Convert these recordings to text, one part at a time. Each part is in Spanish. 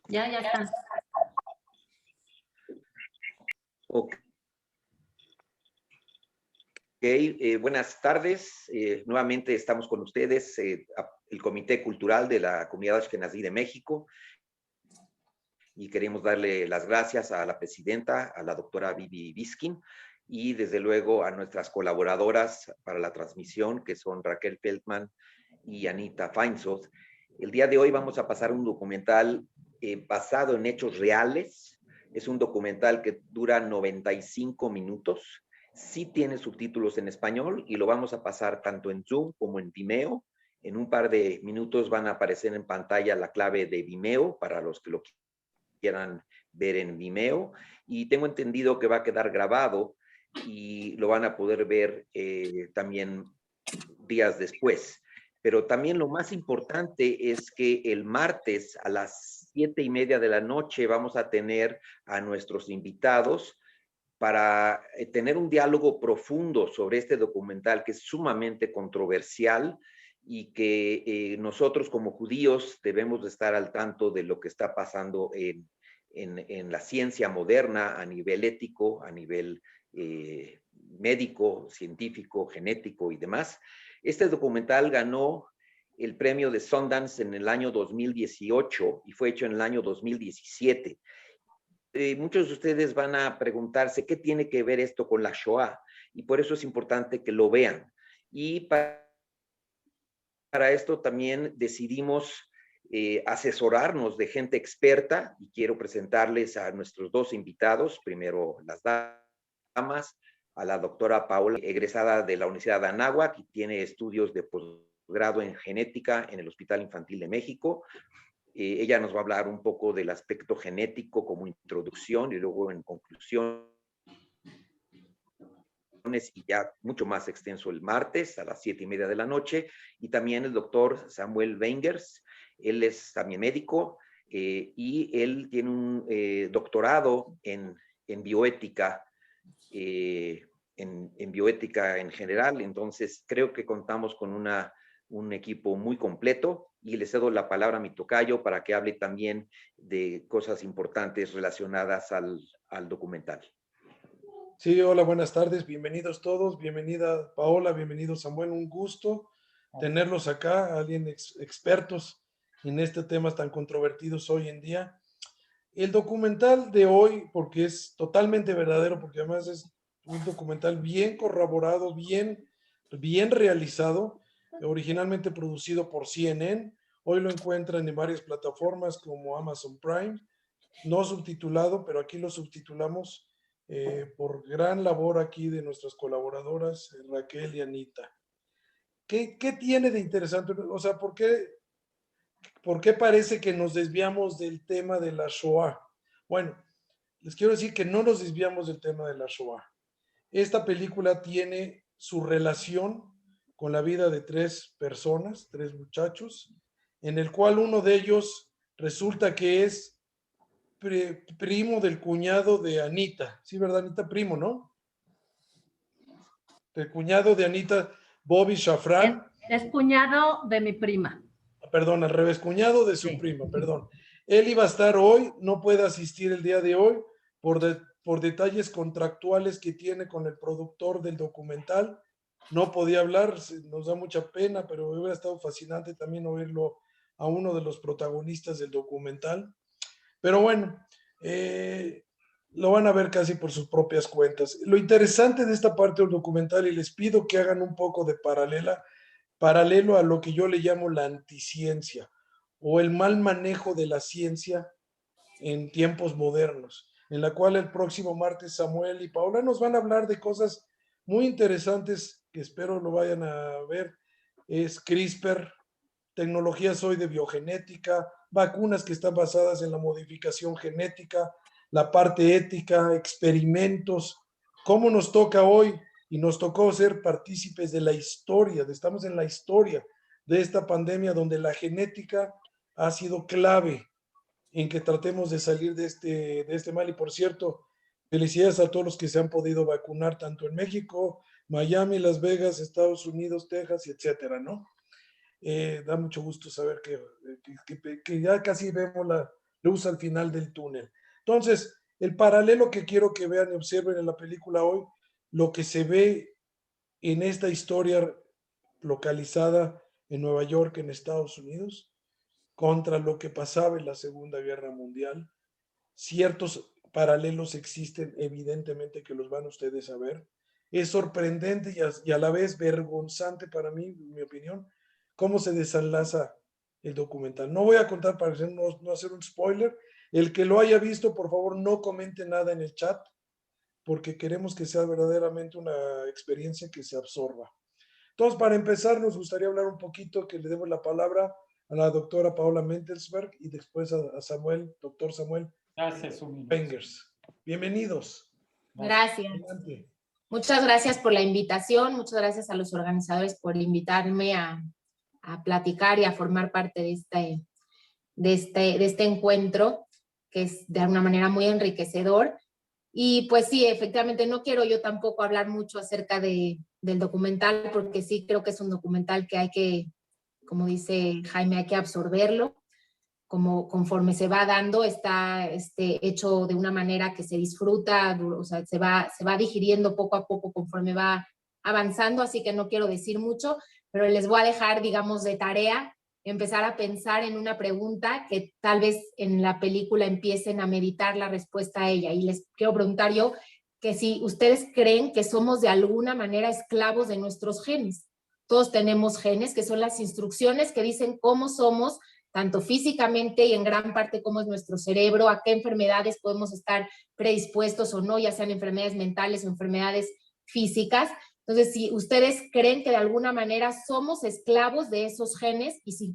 Ya están. Ok, buenas tardes. Nuevamente estamos con ustedes, el Comité Cultural de la Comunidad Ashkenazí de México, y queremos darle las gracias a la presidenta, a la doctora Vivi Biskin, y desde luego a nuestras colaboradoras para la transmisión, que son Raquel Feldman y Anita Feinsold. El día de hoy vamos a pasar un documental basado en hechos reales. Es un documental que dura 95 minutos. Sí tiene subtítulos en español y lo vamos a pasar tanto en Zoom como en Vimeo. En un par de minutos van a aparecer en pantalla la clave de Vimeo para los que lo quieran ver en Vimeo. Y tengo entendido que va a quedar grabado y lo van a poder ver también días después. Pero también lo más importante es que el martes a las 7:30 de la noche vamos a tener a nuestros invitados para tener un diálogo profundo sobre este documental que es sumamente controversial y que nosotros como judíos debemos de estar al tanto de lo que está pasando en la ciencia moderna a nivel ético, a nivel médico, científico, genético y demás. Este documental ganó el premio de Sundance en el año 2018 y fue hecho en el año 2017. Muchos de ustedes van a preguntarse qué tiene que ver esto con la Shoah, y por eso es importante que lo vean. Y para esto también decidimos asesorarnos de gente experta, y quiero presentarles a nuestros dos invitados. Primero las damas, a la doctora Paola, egresada de la Universidad de Anáhuac y tiene estudios de posgrado en genética en el Hospital Infantil de México. Ella nos va a hablar un poco del aspecto genético como introducción y luego en conclusión, y ya mucho más extenso el martes a las 7:30 de la noche. Y también el doctor Samuel Weingers, él es también médico y él tiene un doctorado en bioética, en bioética en general. Entonces creo que contamos con un equipo muy completo, y le cedo la palabra a mi tocayo para que hable también de cosas importantes relacionadas al documental. Sí, hola, buenas tardes, bienvenidos todos, bienvenida Paola, bienvenido Samuel, un gusto tenerlos acá, alguien expertos en este temas tan controvertidos hoy en día. El documental de hoy, porque es totalmente verdadero, porque además es un documental bien corroborado, bien realizado, originalmente producido por CNN, hoy lo encuentran en varias plataformas como Amazon Prime, no subtitulado, pero aquí lo subtitulamos por gran labor aquí de nuestras colaboradoras Raquel y Anita. ¿Qué tiene de interesante? O sea, ¿por qué parece que nos desviamos del tema de la Shoah? Bueno, les quiero decir que no nos desviamos del tema de la Shoah. Esta película tiene su relación con la vida de tres personas, tres muchachos, en el cual uno de ellos resulta que es primo del cuñado de Anita. Sí, ¿verdad, Anita? Primo, ¿no? El cuñado de Anita, Bobby Shafran. Es cuñado de mi prima. Perdón, al revés, cuñado de su Sí. prima, perdón. Él iba a estar hoy, no puede asistir el día de hoy por detalles contractuales que tiene con el productor del documental. No podía hablar, nos da mucha pena, pero hubiera estado fascinante también oírlo a uno de los protagonistas del documental. Pero bueno, lo van a ver casi por sus propias cuentas. Lo interesante de esta parte del documental, y les pido que hagan un poco de paralelo a lo que yo le llamo la anticiencia o el mal manejo de la ciencia en tiempos modernos, en la cual el próximo martes Samuel y Paola nos van a hablar de cosas muy interesantes que espero lo vayan a ver. Es CRISPR, tecnologías hoy de biogenética, vacunas que están basadas en la modificación genética, la parte ética, experimentos, cómo nos toca hoy, y nos tocó ser partícipes de la historia, estamos en la historia de esta pandemia donde la genética ha sido clave en que tratemos de salir de este mal. Y por cierto, felicidades a todos los que se han podido vacunar, tanto en México, Miami, Las Vegas, Estados Unidos, Texas, etcétera, ¿no? Da mucho gusto saber que ya casi vemos luz al final del túnel. Entonces, el paralelo que quiero que vean y observen en la película hoy, lo que se ve en esta historia localizada en Nueva York, en Estados Unidos, contra lo que pasaba en la Segunda Guerra Mundial. Ciertos paralelos existen, evidentemente que los van ustedes a ver. Es sorprendente y a la vez vergonzante para mí, en mi opinión, cómo se desenlaza el documental. No voy a contar para no hacer un spoiler. El que lo haya visto, por favor, no comente nada en el chat, porque queremos que sea verdaderamente una experiencia que se absorba. Entonces, para empezar, nos gustaría hablar un poquito, que le demos la palabra a la doctora Paola Mentelsberg y después a Samuel, doctor Samuel Pengers. Bienvenidos. Gracias. Adelante. Muchas gracias por la invitación, muchas gracias a los organizadores por invitarme a platicar y a formar parte de este encuentro, que es de alguna manera muy enriquecedor. Y pues sí, efectivamente, no quiero yo tampoco hablar mucho acerca del documental, porque sí creo que es un documental que hay que, como dice Jaime, hay que absorberlo. Conforme se va dando, está hecho de una manera que se disfruta, o sea, se va digiriendo poco a poco conforme va avanzando, así que no quiero decir mucho, pero les voy a dejar, digamos, de tarea empezar a pensar en una pregunta que tal vez en la película empiecen a meditar la respuesta a ella. Y les quiero preguntar yo que si ustedes creen que somos de alguna manera esclavos de nuestros genes. Todos tenemos genes, que son las instrucciones que dicen cómo somos, tanto físicamente y en gran parte cómo es nuestro cerebro, a qué enfermedades podemos estar predispuestos o no, ya sean enfermedades mentales o enfermedades físicas. Entonces, si ustedes creen que de alguna manera somos esclavos de esos genes y si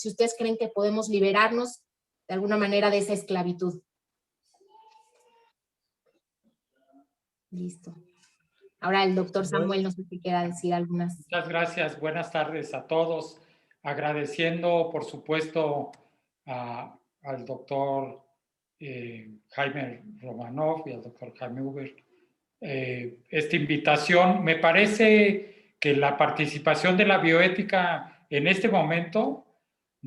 ustedes creen que podemos liberarnos de alguna manera de esa esclavitud. Listo. Ahora el doctor Samuel, no sé si quiera decir algunas. Muchas gracias. Buenas tardes a todos. Agradeciendo, por supuesto, al doctor Jaime Romanov y al doctor Jaime Huber esta invitación. Me parece que la participación de la bioética en este momento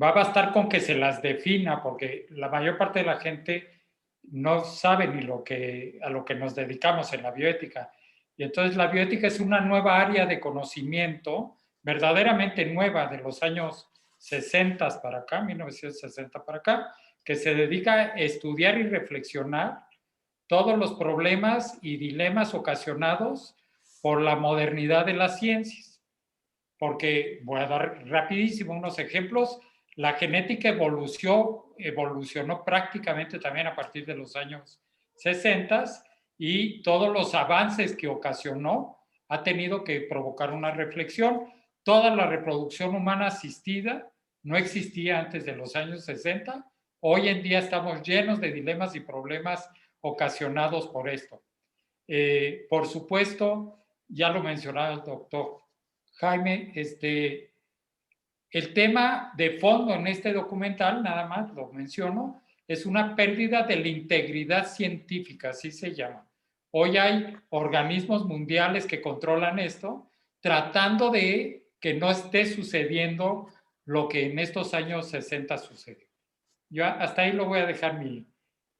va a bastar con que se las defina, porque la mayor parte de la gente no sabe ni a lo que nos dedicamos en la bioética. Y entonces la bioética es una nueva área de conocimiento, verdaderamente nueva, de los años 60 para acá, 1960 para acá, que se dedica a estudiar y reflexionar todos los problemas y dilemas ocasionados por la modernidad de las ciencias. Porque voy a dar rapidísimo unos ejemplos. La genética evolucionó prácticamente también a partir de los años 60 y todos los avances que ocasionó ha tenido que provocar una reflexión. Toda la reproducción humana asistida no existía antes de los años 60. Hoy en día estamos llenos de dilemas y problemas ocasionados por esto. Por supuesto, ya lo mencionaba el doctor Jaime, el tema de fondo en este documental, nada más lo menciono, es una pérdida de la integridad científica, así se llama. Hoy hay organismos mundiales que controlan esto, tratando de que no esté sucediendo lo que en estos años 60 sucedió. Yo hasta ahí lo voy a dejar mi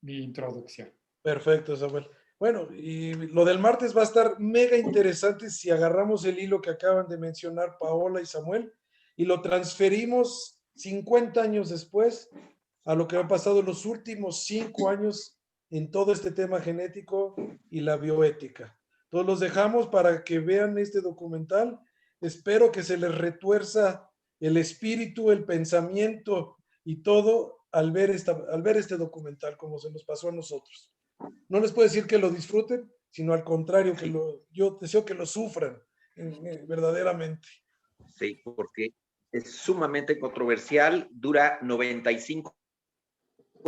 introducción. Perfecto, Samuel. Bueno, y lo del martes va a estar mega interesante si agarramos el hilo que acaban de mencionar Paola y Samuel y lo transferimos 50 años después a lo que ha pasado en los últimos 5 años en todo este tema genético y la bioética. Entonces los dejamos para que vean este documental. Espero que se les retuerza el espíritu, el pensamiento y todo al ver este documental, como se nos pasó a nosotros. No les puedo decir que lo disfruten, sino al contrario, yo deseo que lo sufran verdaderamente. Sí, porque es sumamente controversial, dura 95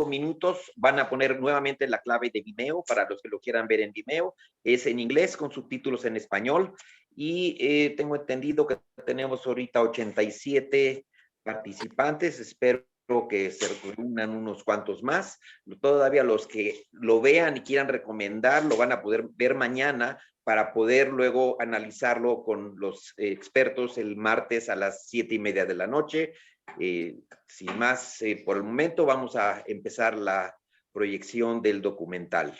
minutos, van a poner nuevamente la clave de Vimeo para los que lo quieran ver en Vimeo, es en inglés con subtítulos en español y tengo entendido que tenemos ahorita 87 participantes, espero que se reúnan unos cuantos más. Todavía los que lo vean y quieran recomendar lo van a poder ver mañana para poder luego analizarlo con los expertos el martes a las 7:30 de la noche. Sin más, por el momento vamos a empezar la proyección del documental.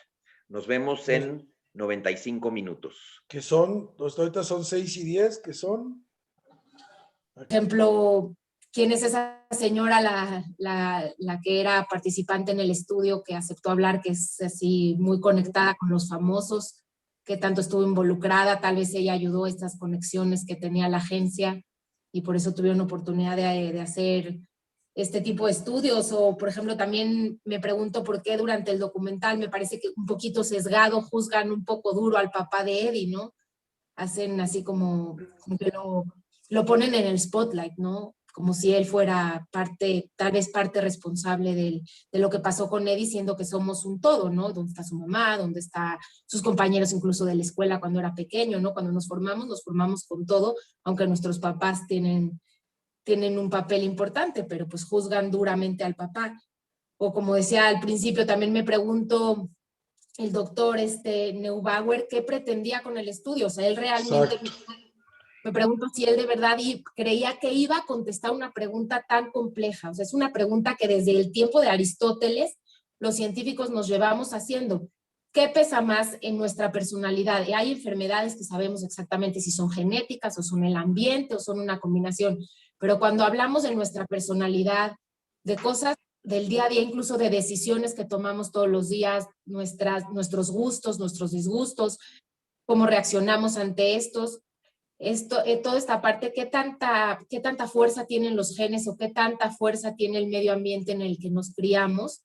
Nos vemos en 95 minutos. Que son, ahorita son 6:10, que son... Por ejemplo, ¿quién es esa señora, la que era participante en el estudio, que aceptó hablar, que es así muy conectada con los famosos, que tanto estuvo involucrada? Tal vez ella ayudó a estas conexiones que tenía la agencia y por eso tuvieron oportunidad de hacer este tipo de estudios. O, por ejemplo, también me pregunto por qué durante el documental, me parece que un poquito sesgado, juzgan un poco duro al papá de Eddie, ¿no? Hacen así como que lo ponen en el spotlight, ¿no? Como si él fuera parte, tal vez parte responsable de lo que pasó con Eddie, siendo que somos un todo, ¿no? ¿Dónde está su mamá? ¿Dónde están sus compañeros incluso de la escuela cuando era pequeño, ¿no? Cuando nos formamos con todo, aunque nuestros papás tienen un papel importante, pero pues juzgan duramente al papá. O como decía al principio, también me pregunto, el doctor Neubauer, ¿qué pretendía con el estudio? O sea, él realmente, me pregunto si él de verdad creía que iba a contestar una pregunta tan compleja. O sea, es una pregunta que desde el tiempo de Aristóteles los científicos nos llevamos haciendo. ¿Qué pesa más en nuestra personalidad? Y hay enfermedades que sabemos exactamente si son genéticas o son el ambiente o son una combinación. Pero cuando hablamos de nuestra personalidad, de cosas del día a día, incluso de decisiones que tomamos todos los días, nuestros gustos, nuestros disgustos, cómo reaccionamos ante toda esta parte, ¿qué tanta fuerza tienen los genes o qué tanta fuerza tiene el medio ambiente en el que nos criamos?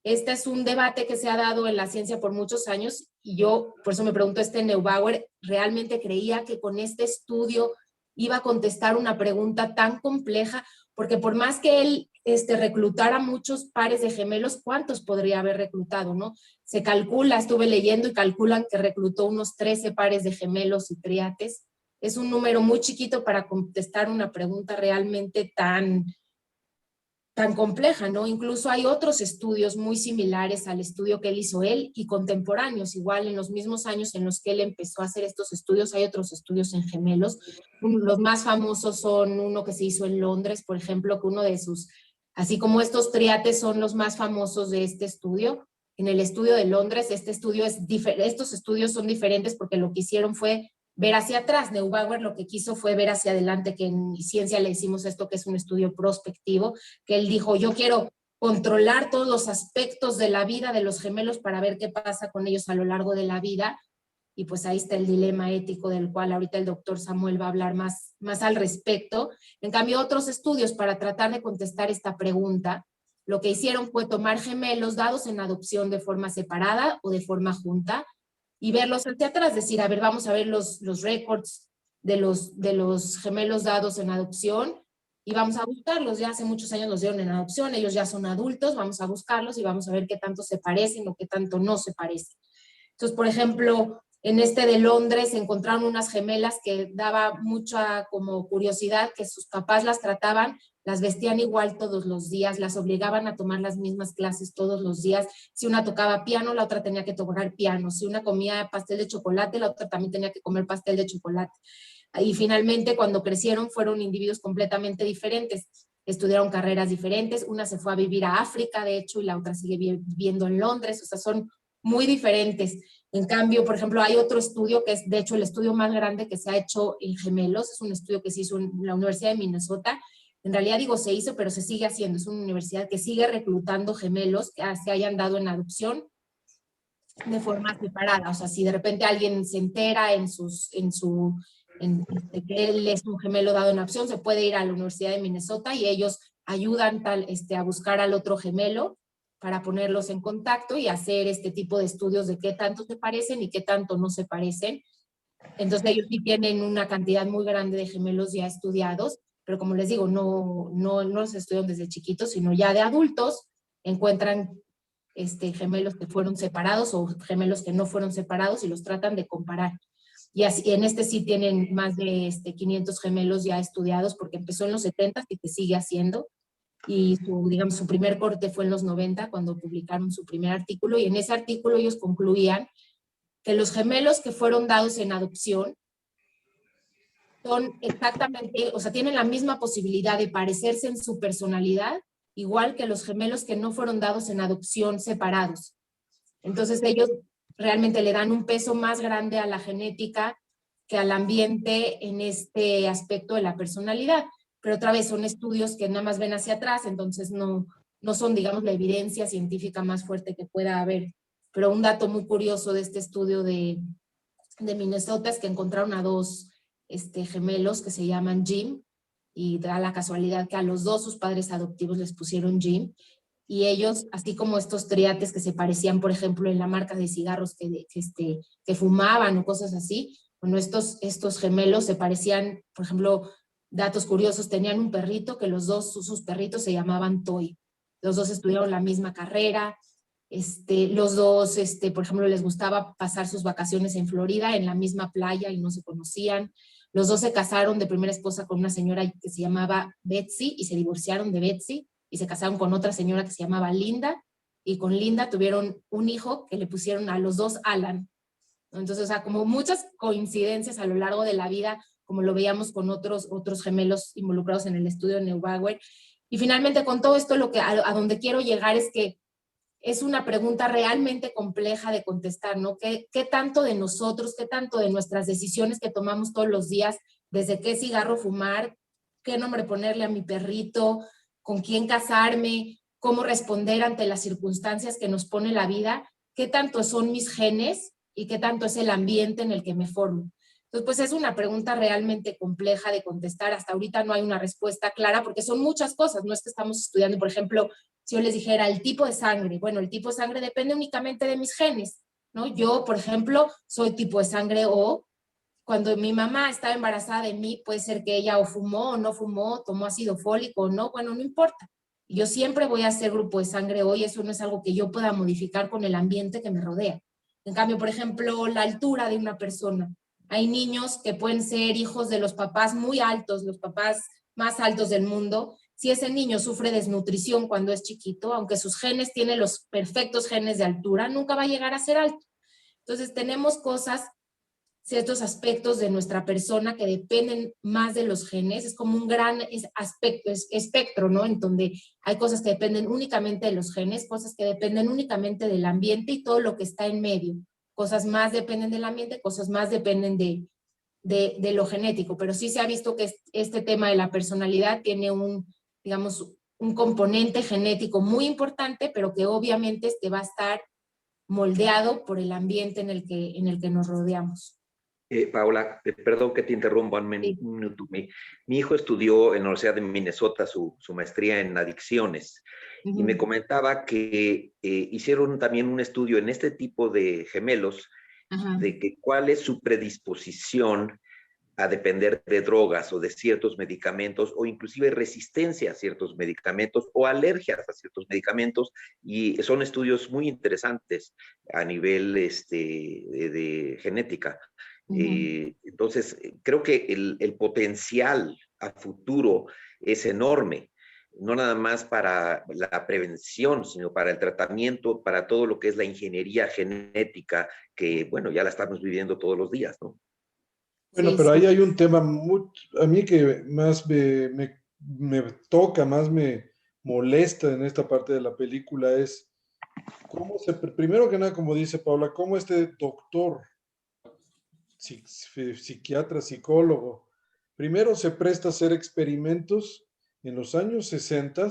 Este es un debate que se ha dado en la ciencia por muchos años y yo, por eso me pregunto, Neubauer realmente creía que con este estudio iba a contestar una pregunta tan compleja, porque por más que él reclutara muchos pares de gemelos, ¿cuántos podría haber reclutado, no? Se calcula, estuve leyendo y calculan que reclutó unos 13 pares de gemelos y triates. Es un número muy chiquito para contestar una pregunta realmente tan compleja, ¿no? Incluso hay otros estudios muy similares al estudio que él hizo él y contemporáneos, igual en los mismos años en los que él empezó a hacer estos estudios, hay otros estudios en gemelos. Los más famosos son uno que se hizo en Londres, por ejemplo, que uno de sus, así como estos triates son los más famosos de este estudio, en el estudio de Londres, estos estudios son diferentes porque lo que hicieron fue ver hacia atrás. Neubauer lo que quiso fue ver hacia adelante, que en ciencia le decimos esto que es un estudio prospectivo, que él dijo, yo quiero controlar todos los aspectos de la vida de los gemelos para ver qué pasa con ellos a lo largo de la vida. Y pues ahí está el dilema ético del cual ahorita el doctor Samuel va a hablar más al respecto. En cambio, otros estudios para tratar de contestar esta pregunta, lo que hicieron fue tomar gemelos dados en adopción de forma separada o de forma junta, y verlos hacia atrás, decir, a ver, vamos a ver los récords de los gemelos dados en adopción y vamos a buscarlos. Ya hace muchos años los dieron en adopción, ellos ya son adultos, vamos a buscarlos y vamos a ver qué tanto se parecen o qué tanto no se parecen. Entonces, por ejemplo, en de Londres encontraron unas gemelas que daba mucha como curiosidad, que sus papás las trataban, las vestían igual todos los días, las obligaban a tomar las mismas clases todos los días. Si una tocaba piano, la otra tenía que tocar piano. Si una comía pastel de chocolate, la otra también tenía que comer pastel de chocolate. Y finalmente, cuando crecieron, fueron individuos completamente diferentes. Estudiaron carreras diferentes. Una se fue a vivir a África, de hecho, y la otra sigue viviendo en Londres. O sea, son muy diferentes. En cambio, por ejemplo, hay otro estudio que es, de hecho, el estudio más grande que se ha hecho en gemelos. Es un estudio que se hizo en la Universidad de Minnesota. En realidad digo se hizo, pero se sigue haciendo. Es una universidad que sigue reclutando gemelos que se hayan dado en adopción de forma separada. O sea, si de repente alguien se entera que él es un gemelo dado en adopción, se puede ir a la Universidad de Minnesota y ellos ayudan a buscar al otro gemelo para ponerlos en contacto y hacer este tipo de estudios de qué tanto se parecen y qué tanto no se parecen. Entonces ellos sí tienen una cantidad muy grande de gemelos ya estudiados, pero como les digo, no los estudian desde chiquitos, sino ya de adultos encuentran gemelos que fueron separados o gemelos que no fueron separados y los tratan de comparar. Y así, en sí tienen más de 500 gemelos ya estudiados porque empezó en los 70 y que sigue haciendo. Y su primer corte fue en los 90 cuando publicaron su primer artículo, y en ese artículo ellos concluían que los gemelos que fueron dados en adopción son exactamente, o sea, tienen la misma posibilidad de parecerse en su personalidad, igual que los gemelos que no fueron dados en adopción separados. Entonces ellos realmente le dan un peso más grande a la genética que al ambiente en este aspecto de la personalidad. Pero otra vez son estudios que nada más ven hacia atrás, entonces no son, digamos, la evidencia científica más fuerte que pueda haber. Pero un dato muy curioso de este estudio de Minnesota es que encontraron a dos gemelos que se llaman Jim, y da la casualidad que a los dos sus padres adoptivos les pusieron Jim, y ellos, así como estos triates que se parecían, por ejemplo, en la marca de cigarros que fumaban o cosas así, bueno, estos gemelos se parecían, por ejemplo, datos curiosos, tenían un perrito que los dos, sus perritos se llamaban Toy. Los dos estudiaron la misma carrera, los dos, por ejemplo, les gustaba pasar sus vacaciones en Florida, en la misma playa, y no se conocían. Los dos se casaron de primera esposa con una señora que se llamaba Betsy y se divorciaron de Betsy y se casaron con otra señora que se llamaba Linda, y con Linda tuvieron un hijo que le pusieron a los dos Alan. Entonces, o sea, como muchas coincidencias a lo largo de la vida, como lo veíamos con otros gemelos involucrados en el estudio de Neubauer. Y finalmente, con todo esto, a donde quiero llegar es que es una pregunta realmente compleja de contestar, ¿no? ¿Qué tanto de nosotros, qué tanto de nuestras decisiones que tomamos todos los días, desde qué cigarro fumar, qué nombre ponerle a mi perrito, con quién casarme, cómo responder ante las circunstancias que nos pone la vida, qué tanto son mis genes y qué tanto es el ambiente en el que me formo? Entonces, pues es una pregunta realmente compleja de contestar. Hasta ahorita no hay una respuesta clara porque son muchas cosas. No es que estamos estudiando, por ejemplo, si yo les dijera el tipo de sangre, bueno, el tipo de sangre depende únicamente de mis genes, ¿no? Yo, por ejemplo, soy tipo de sangre O. Cuando mi mamá estaba embarazada de mí, puede ser que ella o fumó o no fumó, tomó ácido fólico o no, bueno, no importa. Yo siempre voy a ser grupo de sangre O, y eso no es algo que yo pueda modificar con el ambiente que me rodea. En cambio, por ejemplo, la altura de una persona. Hay niños que pueden ser hijos de los papás muy altos, los papás más altos del mundo. Si ese niño sufre desnutrición cuando es chiquito, aunque sus genes tienen los perfectos genes de altura, nunca va a llegar a ser alto. Entonces tenemos ciertos aspectos de nuestra persona que dependen más de los genes. Es como un gran espectro, ¿no? En donde hay cosas que dependen únicamente de los genes, cosas que dependen únicamente del ambiente y todo lo que está en medio. Cosas más dependen del ambiente, cosas más dependen de lo genético, pero sí se ha visto que este tema de la personalidad tiene digamos, un componente genético muy importante, pero que obviamente va a estar moldeado por el ambiente en el que nos rodeamos. Paola, perdón que te interrumpa un Sí. minuto. Mi hijo estudió en la Universidad de Minnesota su maestría en adicciones y me comentaba que hicieron también un estudio en este tipo de gemelos de que cuál es su predisposición a depender de drogas o de ciertos medicamentos, o inclusive resistencia a ciertos medicamentos o alergias a ciertos medicamentos, y son estudios muy interesantes a nivel de genética. Entonces, creo que el potencial a futuro es enorme, no nada más para la prevención, sino para el tratamiento, para todo lo que es la ingeniería genética, que, bueno, ya la estamos viviendo todos los días, ¿no? Bueno, Sí, pero ahí sí. hay un tema a mí que más me toca, más me molesta en esta parte de la película es primero que nada, como dice Paula, cómo este doctor, psiquiatra, psicólogo, primero se presta a hacer experimentos en los años 60,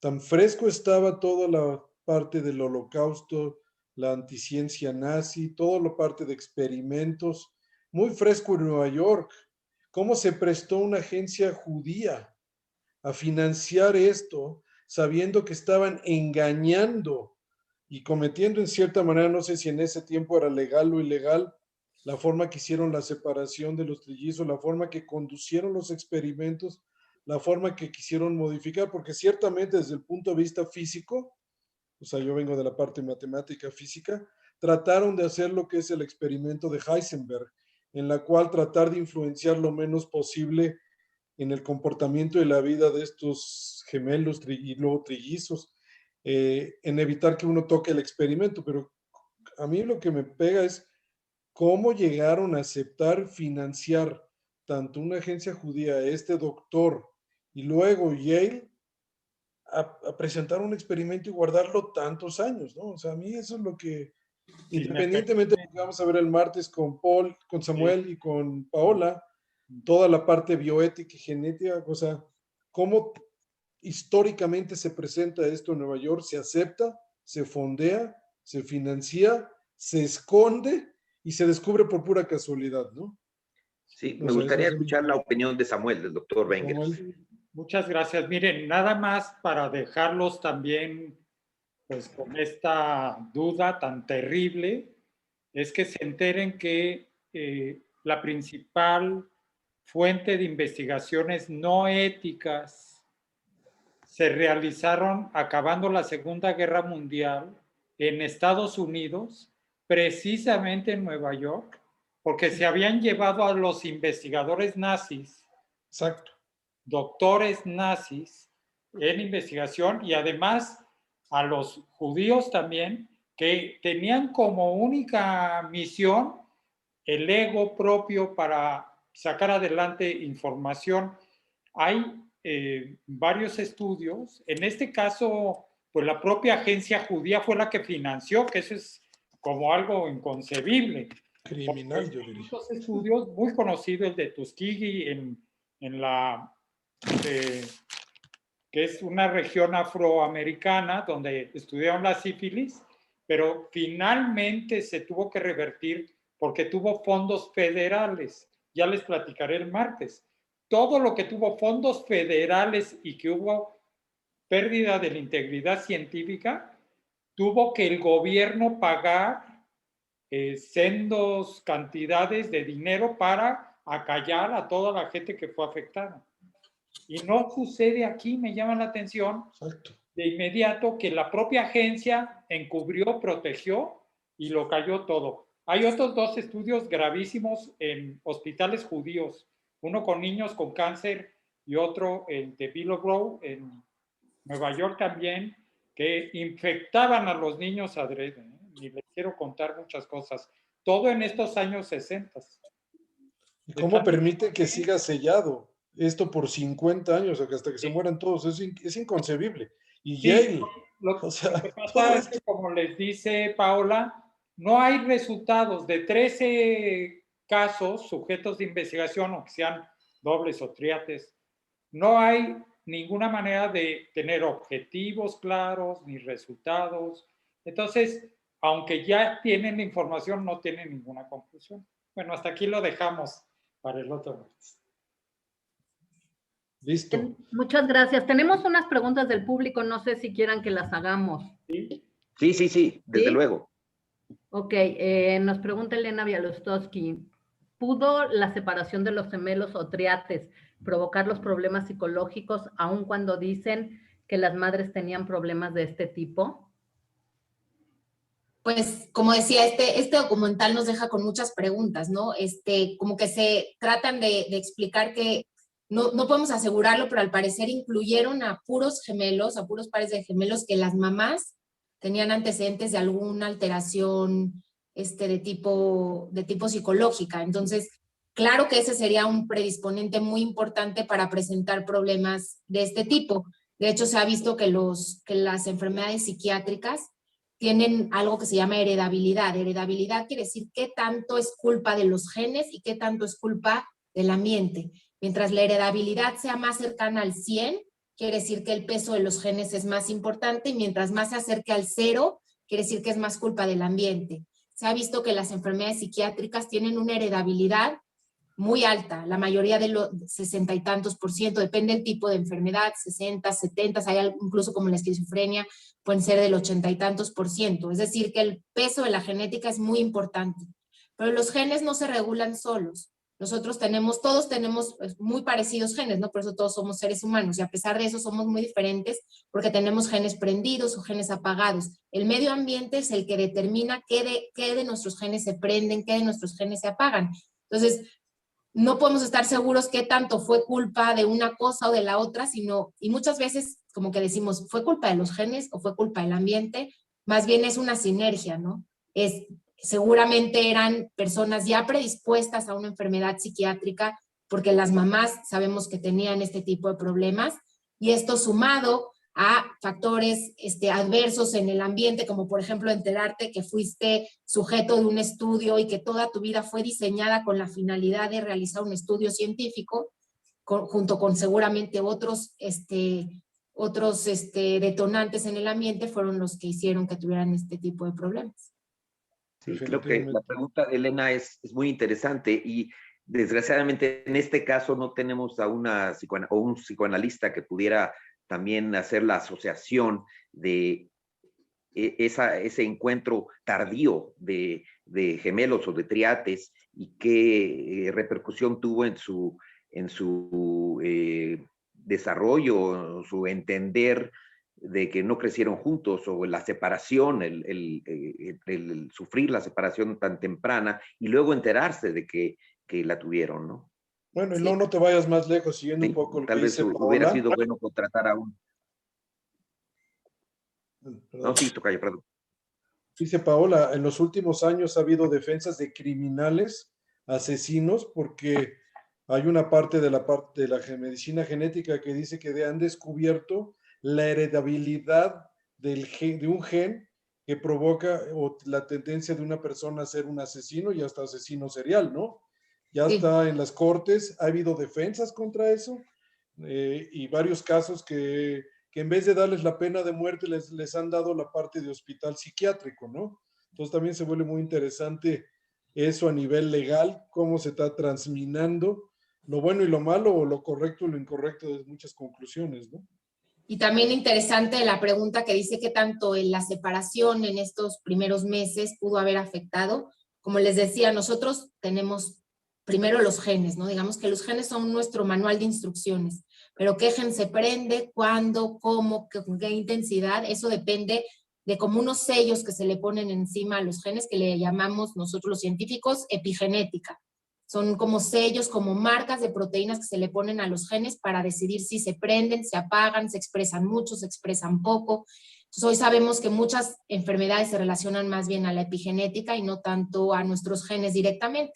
tan fresco estaba toda la parte del holocausto, la anticiencia nazi, toda la parte de experimentos, muy fresco en Nueva York. ¿Cómo se prestó una agencia judía a financiar esto, sabiendo que estaban engañando y cometiendo en cierta manera, no sé si en ese tiempo era legal o ilegal, la forma que hicieron la separación de los trillizos, la forma que conducieron los experimentos, la forma que quisieron modificar, porque ciertamente desde el punto de vista físico, o sea, yo vengo de la parte matemática física, trataron de hacer lo que es el experimento de Heisenberg, en la cual tratar de influenciar lo menos posible en el comportamiento de la vida de estos gemelos y luego trillizos, en evitar que uno toque el experimento. Pero a mí lo que me pega es cómo llegaron a aceptar financiar tanto una agencia judía, este doctor y luego Yale a presentar un experimento y guardarlo tantos años, ¿no? O sea, a mí eso es lo que, independientemente de lo que vamos a ver el martes con Paul, con Samuel y con Paola, toda la parte bioética y genética, o sea, cómo históricamente se presenta esto en Nueva York, se acepta, se fondea, se financia, se esconde y se descubre por pura casualidad, ¿no? Sí, No me sé, gustaría eso es- escuchar la opinión de Samuel, del doctor Wenger. Samuel. Muchas gracias. Miren, nada más para dejarlos también pues con esta duda tan terrible, es que se enteren que la principal fuente de investigaciones no éticas se realizaron acabando la Segunda Guerra Mundial en Estados Unidos, precisamente en Nueva York, porque se habían llevado a los investigadores nazis, Exacto. doctores nazis en investigación y además a los judíos también, que tenían como única misión el ego propio para sacar adelante información. Hay varios estudios, en este caso, pues la propia agencia judía fue la que financió, que eso es como algo inconcebible. Criminal, yo diría. Muchos estudios, muy conocido el de Tuskegee en la que es una región afroamericana donde estudiaron la sífilis, pero finalmente se tuvo que revertir porque tuvo fondos federales. Ya les platicaré el martes. Todo lo que tuvo fondos federales y que hubo pérdida de la integridad científica, tuvo que el gobierno pagar sendos cantidades de dinero para acallar a toda la gente que fue afectada. Y no sucede aquí, me llama la atención, Exacto. de inmediato que la propia agencia encubrió, protegió y lo cayó todo. Hay otros dos estudios gravísimos en hospitales judíos, uno con niños con cáncer y otro en Willowbrook, en Nueva York también, que infectaban a los niños adrede. Y les quiero contar muchas cosas. Todo en estos años 60. ¿Y cómo permite que siga sellado esto por 50 años, hasta que se mueran todos? Es inconcebible. Y Sí, Yale, lo sea, que pasa todo es que, como les dice Paola, no hay resultados de 13 casos sujetos de investigación, o que sean dobles o triates. No hay ninguna manera de tener objetivos claros ni resultados. Entonces, aunque ya tienen la información, no tienen ninguna conclusión. Bueno, hasta aquí lo dejamos para el otro mes. Listo. Muchas gracias. Tenemos unas preguntas del público, no sé si quieran que las hagamos. Sí, desde ¿Sí? luego. Ok, nos pregunta Elena Bialostowski, ¿pudo la separación de los gemelos o triates provocar los problemas psicológicos aun cuando dicen que las madres tenían problemas de este tipo? Pues, como decía, este documental nos deja con muchas preguntas, ¿no? Como que se tratan de explicar que no podemos asegurarlo, pero al parecer incluyeron a puros gemelos, a puros pares de gemelos que las mamás tenían antecedentes de alguna alteración de tipo psicológica. Entonces, claro que ese sería un predisponente muy importante para presentar problemas de este tipo. De hecho, se ha visto que las enfermedades psiquiátricas tienen algo que se llama heredabilidad. Heredabilidad quiere decir qué tanto es culpa de los genes y qué tanto es culpa del ambiente. Mientras la heredabilidad sea más cercana al 100, quiere decir que el peso de los genes es más importante, y mientras más se acerque al 0, quiere decir que es más culpa del ambiente. Se ha visto que las enfermedades psiquiátricas tienen una heredabilidad muy alta, la mayoría de los 60 y tantos %, depende del tipo de enfermedad, 60, 70, hay incluso como la esquizofrenia, pueden ser del 80 y tantos %, es decir, que el peso de la genética es muy importante. Pero los genes no se regulan solos. Todos tenemos muy parecidos genes, ¿no? Por eso todos somos seres humanos, y a pesar de eso somos muy diferentes porque tenemos genes prendidos o genes apagados. El medio ambiente es el que determina qué de nuestros genes se prenden, qué de nuestros genes se apagan. Entonces, no podemos estar seguros qué tanto fue culpa de una cosa o de la otra, y muchas veces como que decimos, ¿fue culpa de los genes o fue culpa del ambiente? Más bien es una sinergia, ¿no? Seguramente eran personas ya predispuestas a una enfermedad psiquiátrica porque las mamás sabemos que tenían este tipo de problemas, y esto sumado a factores adversos en el ambiente, como por ejemplo enterarte que fuiste sujeto de un estudio y que toda tu vida fue diseñada con la finalidad de realizar un estudio científico, junto con seguramente otros detonantes en el ambiente, fueron los que hicieron que tuvieran este tipo de problemas. Sí, creo que la pregunta de Elena es muy interesante y desgraciadamente en este caso no tenemos a un psicoanalista que pudiera también hacer la asociación de ese encuentro tardío de gemelos o de triates y qué repercusión tuvo en su desarrollo, su entender de que no crecieron juntos o la separación, el sufrir la separación tan temprana y luego enterarse de que la tuvieron, ¿no? Bueno, y no te vayas más lejos, siguiendo un poco lo tal que vez dice hubiera Paola. sido bueno contratar a un... Perdón. No, sí, tocayo, perdón. Dice Paola, en los últimos años ha habido defensas de criminales, asesinos, porque hay una parte de la medicina genética que dice que han descubierto la heredabilidad de un gen que provoca la tendencia de una persona a ser un asesino y hasta asesino serial, ¿no? Ya está en las cortes, ha habido defensas contra eso y varios casos que en vez de darles la pena de muerte les han dado la parte de hospital psiquiátrico, ¿no? Entonces también se vuelve muy interesante eso a nivel legal, cómo se está transminando lo bueno y lo malo, o lo correcto y lo incorrecto de muchas conclusiones, ¿no? Y también interesante la pregunta que dice que tanto en la separación en estos primeros meses pudo haber afectado. Como les decía, nosotros tenemos primero los genes, ¿no? Digamos que los genes son nuestro manual de instrucciones, pero qué gen se prende, cuándo, cómo, con qué intensidad, eso depende de como unos sellos que se le ponen encima a los genes que le llamamos nosotros los científicos epigenética. Son como sellos, como marcas de proteínas que se le ponen a los genes para decidir si se prenden, se apagan, se expresan mucho, se expresan poco. Entonces, hoy sabemos que muchas enfermedades se relacionan más bien a la epigenética y no tanto a nuestros genes directamente.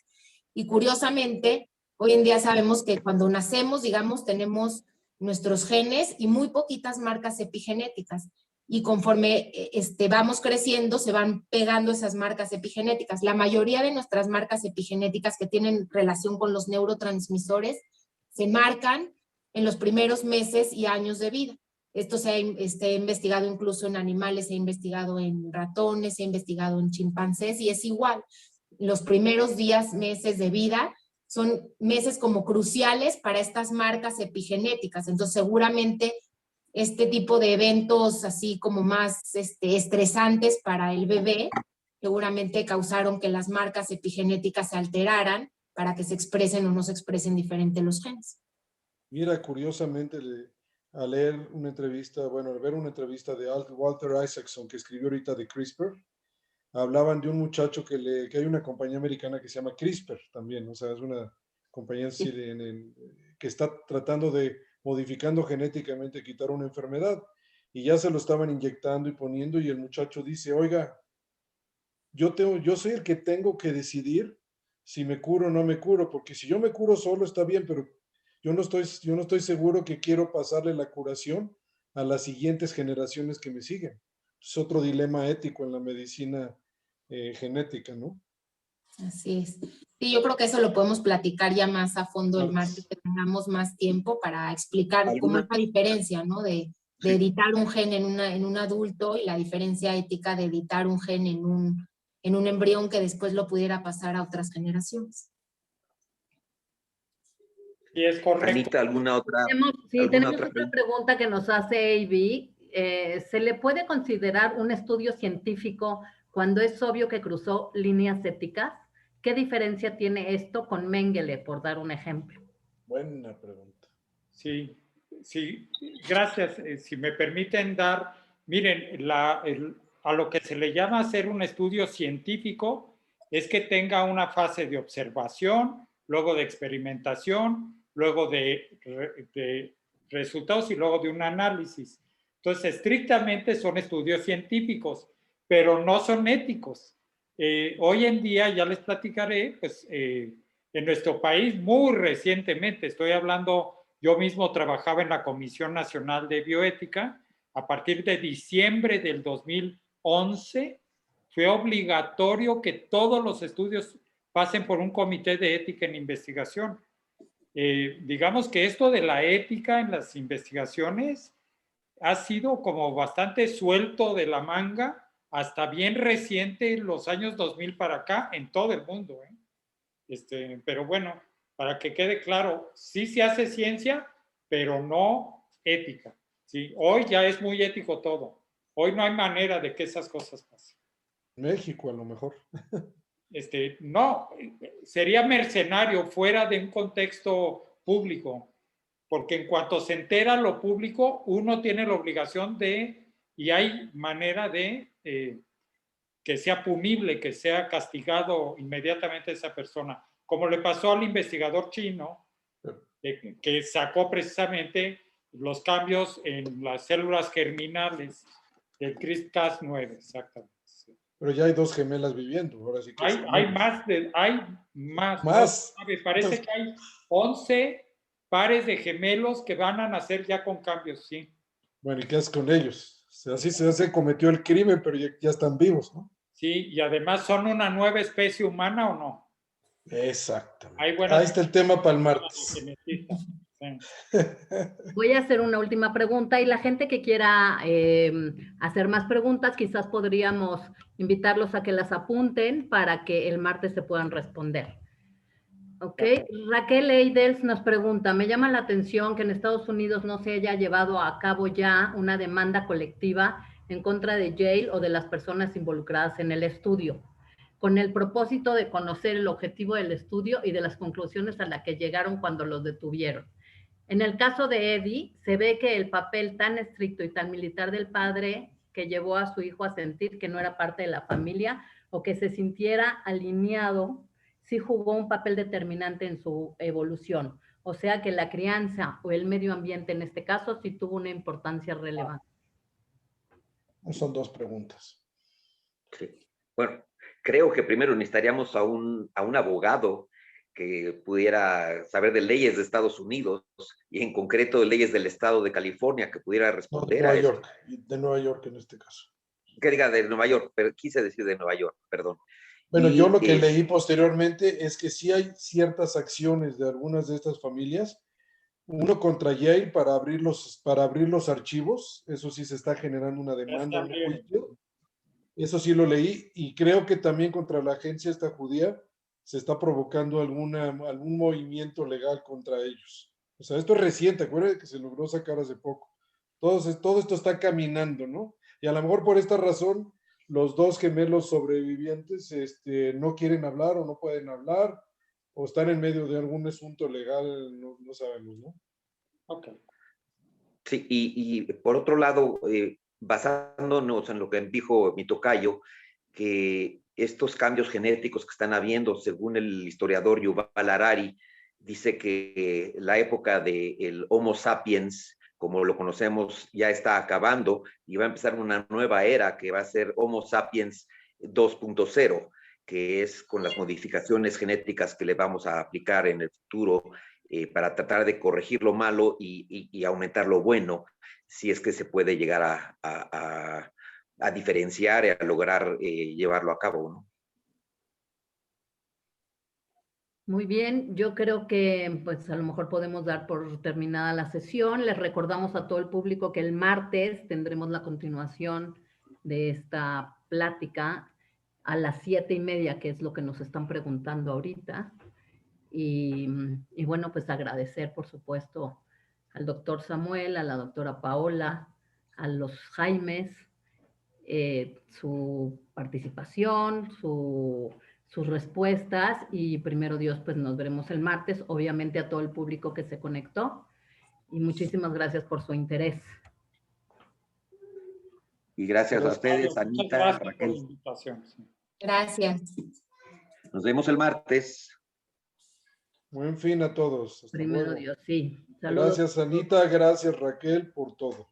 Y curiosamente, hoy en día sabemos que cuando nacemos, digamos, tenemos nuestros genes y muy poquitas marcas epigenéticas. Y conforme vamos creciendo, se van pegando esas marcas epigenéticas. La mayoría de nuestras marcas epigenéticas que tienen relación con los neurotransmisores se marcan en los primeros meses y años de vida. Esto se ha investigado incluso en animales, se ha investigado en ratones, se ha investigado en chimpancés y es igual. Los primeros días, meses de vida son meses como cruciales para estas marcas epigenéticas. Entonces, seguramente este tipo de eventos así como más estresantes para el bebé, seguramente causaron que las marcas epigenéticas se alteraran para que se expresen o no se expresen diferente los genes. Mira, curiosamente, al leer una entrevista, al ver una entrevista de Walter Isaacson, que escribió ahorita de CRISPR, hablaban de un muchacho que hay una compañía americana que se llama CRISPR también, o sea, es una compañía que está tratando de, modificando genéticamente, quitar una enfermedad, y ya se lo estaban inyectando y poniendo, y el muchacho dice, oiga, yo soy el que tengo que decidir si me curo o no me curo, porque si yo me curo solo está bien, pero yo no estoy seguro que quiero pasarle la curación a las siguientes generaciones que me siguen. Es otro dilema ético en la medicina genética, ¿no? Así es. Sí, yo creo que eso lo podemos platicar ya más a fondo el martes, que tengamos más tiempo para explicar cómo es la diferencia, ¿no? De editar un gen en un adulto y la diferencia ética de editar un gen en un embrión que después lo pudiera pasar a otras generaciones. Y es correcto. Anita, ¿alguna otra? Tenemos otra pregunta que nos hace AB. ¿Se le puede considerar un estudio científico cuando es obvio que cruzó líneas éticas? ¿Qué diferencia tiene esto con Mengele, por dar un ejemplo? Buena pregunta. Sí, gracias. Si me permiten miren, a lo que se le llama hacer un estudio científico es que tenga una fase de observación, luego de experimentación, luego de resultados y luego de un análisis. Entonces, estrictamente son estudios científicos, pero no son éticos. Hoy en día, ya les platicaré, pues En nuestro país, muy recientemente, estoy hablando, yo mismo trabajaba en la Comisión Nacional de Bioética, a partir de diciembre del 2011, fue obligatorio que todos los estudios pasen por un comité de ética en investigación. Digamos que esto de la ética en las investigaciones ha sido como bastante suelto de la manga hasta bien reciente, los años 2000 para acá, en todo el mundo. Pero bueno, para que quede claro, sí se hace ciencia, pero no ética. ¿Sí? Hoy ya es muy ético todo. Hoy no hay manera de que esas cosas pasen. México, a lo mejor. No, sería mercenario fuera de un contexto público, porque en cuanto se entera lo público, uno tiene la obligación de, y hay manera de que sea punible, que sea castigado inmediatamente esa persona, como le pasó al investigador chino, que sacó precisamente los cambios en las células germinales del CRISPR-Cas9, exactamente. Pero ya hay 2 gemelas viviendo, ahora sí que hay más. ¿Más? No, me parece que hay 11 pares de gemelos que van a nacer ya con cambios, sí. Bueno, ¿y qué haces con ellos? O sea, así se cometió el crimen, pero ya están vivos, ¿no? Sí, y además son una nueva especie humana o no. Exactamente. Ahí está el tema para el martes. Sí. Voy a hacer una última pregunta y la gente que quiera hacer más preguntas, quizás podríamos invitarlos a que las apunten para que el martes se puedan responder. Ok, Raquel Eidels nos pregunta, me llama la atención que en Estados Unidos no se haya llevado a cabo ya una demanda colectiva en contra de Yale o de las personas involucradas en el estudio, con el propósito de conocer el objetivo del estudio y de las conclusiones a las que llegaron cuando los detuvieron. En el caso de Eddie, se ve que el papel tan estricto y tan militar del padre que llevó a su hijo a sentir que no era parte de la familia o que se sintiera alineado, sí jugó un papel determinante en su evolución. O sea que la crianza o el medio ambiente en este caso sí tuvo una importancia relevante. Son 2 preguntas. Sí. Bueno, creo que primero necesitaríamos a un abogado que pudiera saber de leyes de Estados Unidos y en concreto de leyes del estado de California que pudiera responder a esto. De Nueva York en este caso. Que diga de Nueva York, pero quise decir de Nueva York, perdón. Bueno, yo lo que leí posteriormente es que sí hay ciertas acciones de algunas de estas familias. Uno contra Yale para abrir los archivos. Eso sí se está generando una demanda, un juicio. Eso sí lo leí. Y creo que también contra la agencia esta judía se está provocando algún movimiento legal contra ellos. O sea, esto es reciente, acuérdense que se logró sacar hace poco. Todo esto está caminando, ¿no? Y a lo mejor por esta razón, los 2 gemelos sobrevivientes no quieren hablar o no pueden hablar, o están en medio de algún asunto legal, no sabemos, ¿no? Ok. Sí, y por otro lado, basándonos en lo que dijo mi tocayo, que estos cambios genéticos que están habiendo, según el historiador Yuval Harari, dice que la época del Homo sapiens, como lo conocemos, ya está acabando y va a empezar una nueva era que va a ser Homo sapiens 2.0, que es con las modificaciones genéticas que le vamos a aplicar en el futuro para tratar de corregir lo malo y aumentar lo bueno, si es que se puede llegar a diferenciar y a lograr llevarlo a cabo, ¿no? Muy bien, yo creo que pues a lo mejor podemos dar por terminada la sesión. Les recordamos a todo el público que el martes tendremos la continuación de esta plática a las 7:30, que es lo que nos están preguntando ahorita. Y bueno, pues agradecer, por supuesto, al doctor Samuel, a la doctora Paola, a los Jaimes, su participación, sus respuestas y primero Dios, pues nos veremos el martes, obviamente a todo el público que se conectó y muchísimas gracias por su interés. Y gracias a ustedes, Anita, gracias Raquel. por la invitación. Sí. Gracias. Nos vemos el martes. Buen fin a todos. Hasta Primero luego. Dios, sí. Saludos. Gracias, Anita. Gracias, Raquel, por todo.